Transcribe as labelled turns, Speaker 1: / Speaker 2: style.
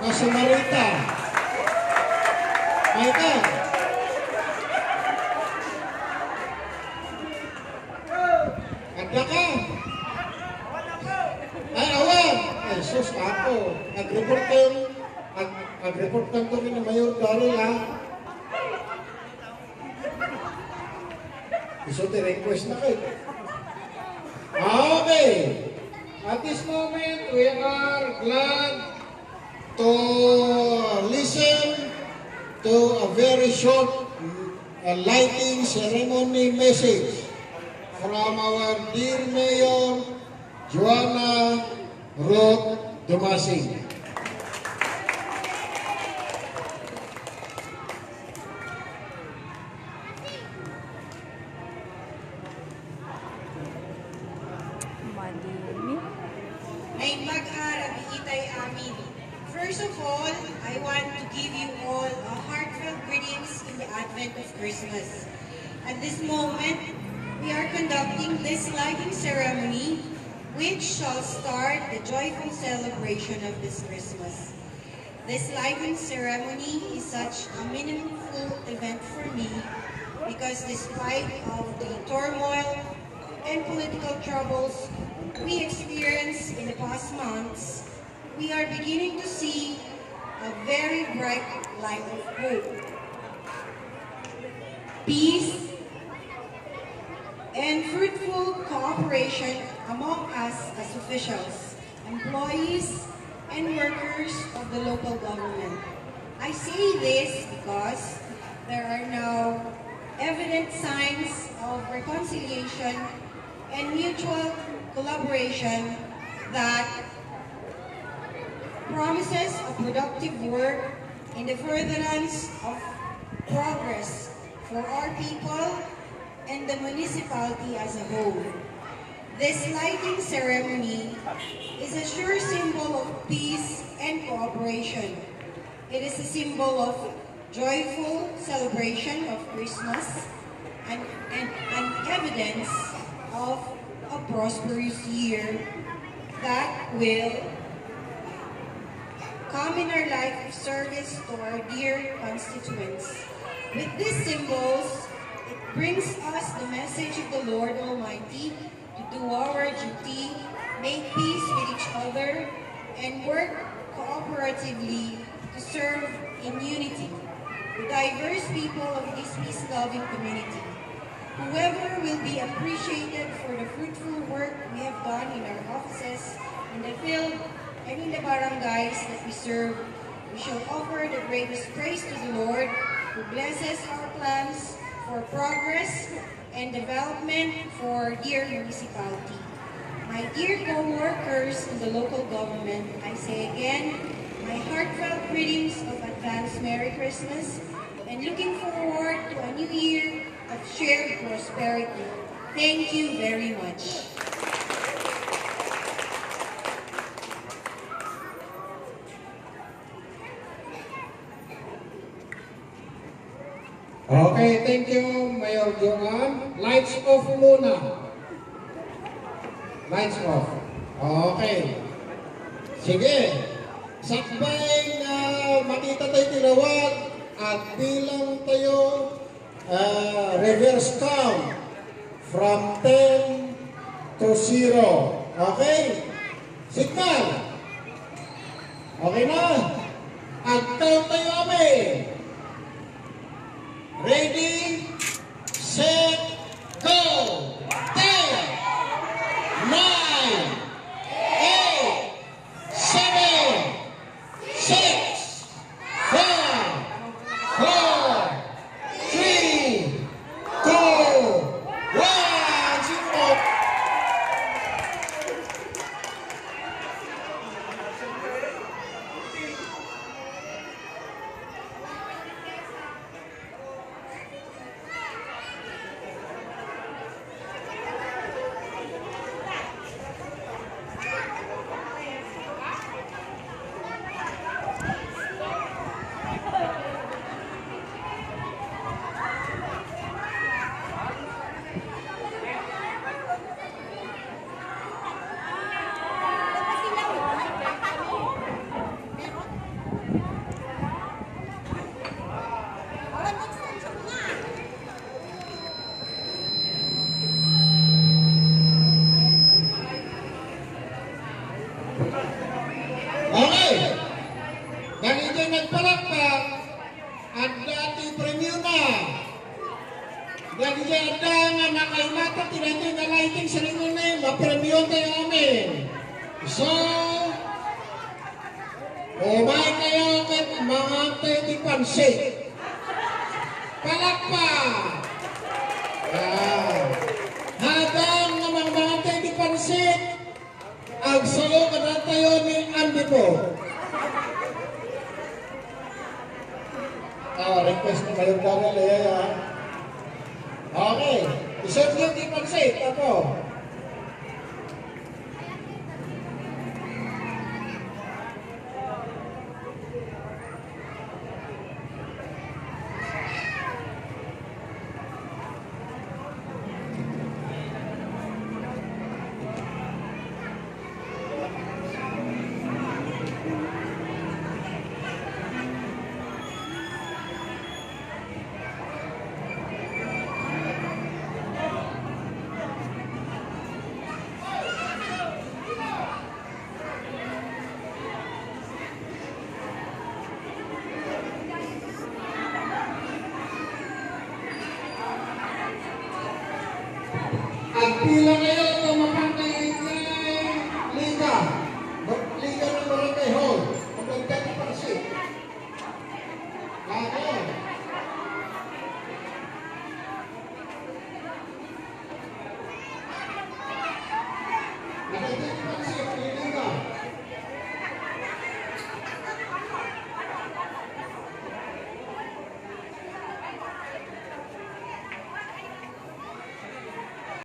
Speaker 1: Nasa Marita. Michael. Kanda ka. Ay, awan. Ay, sus, ako. Nag-report kang kami ni Mayor Darrell, ha? Iso request na kayo. Okay. At this moment, we are glad to listen to a very short lighting ceremony message from our dear Mayor, Joanna Ruth Dumasing.
Speaker 2: May mag-arab itay amin. First of all, I want to give you all a heartfelt greetings in the advent of Christmas. At this moment, we are conducting this lighting ceremony, which shall start the joyful celebration of this Christmas. This lighting ceremony is such a meaningful event for me because despite of the turmoil and political troubles we experienced in the past months, we are beginning to see a very bright light of hope, peace, and fruitful cooperation among us as officials, employees, and workers of the local government. I say this because there are now evident signs of reconciliation and mutual collaboration that promises a productive work in the furtherance of progress for our people and the municipality as a whole. This lighting ceremony is a sure symbol of peace and cooperation. It is a symbol of joyful celebration of Christmas and an evidence of a prosperous year that will come in our life of service to our dear constituents. With these symbols, it brings us the message of the Lord Almighty to do our duty, make peace with each other, and work cooperatively to serve in unity the diverse people of this peace-loving community. Whoever will be appreciated for the fruitful work we have done in our offices, in the field, and in the barangays that we serve, we shall offer the greatest praise to the Lord, who blesses our plans for progress and development for our dear municipality. My dear co-workers in the local government, I say again, my heartfelt greetings of advance Merry Christmas, and looking forward to a new year of shared prosperity. Thank you very much.
Speaker 1: Okay, thank you, Mayor Joanne. Lights off muna. Lights off. Okay. Sige. Sakbay na makita tayo tinawag at bilang tayo reverse count from 10 to 0. Okay? Signal. Okay na? At count tayo kami. Ready, set, go! 10, 9, 8, 7, 6, 5, 4, 3, 2, 1, 0. nagpalakpak, at dati premyo na. Dahil ada nga nakaimata, tinatin na lighting sa ringon na yun, mapremyo tayo amin. So, umay kayo kat mga tayo di pansit. Palakpak! Habang mga tayo di pansit, ang salo ka na tayo ni Andy po. Request ni Mayor Darrell eh. Okay. Isang yung di pansit. Ako. Ang pila ngayon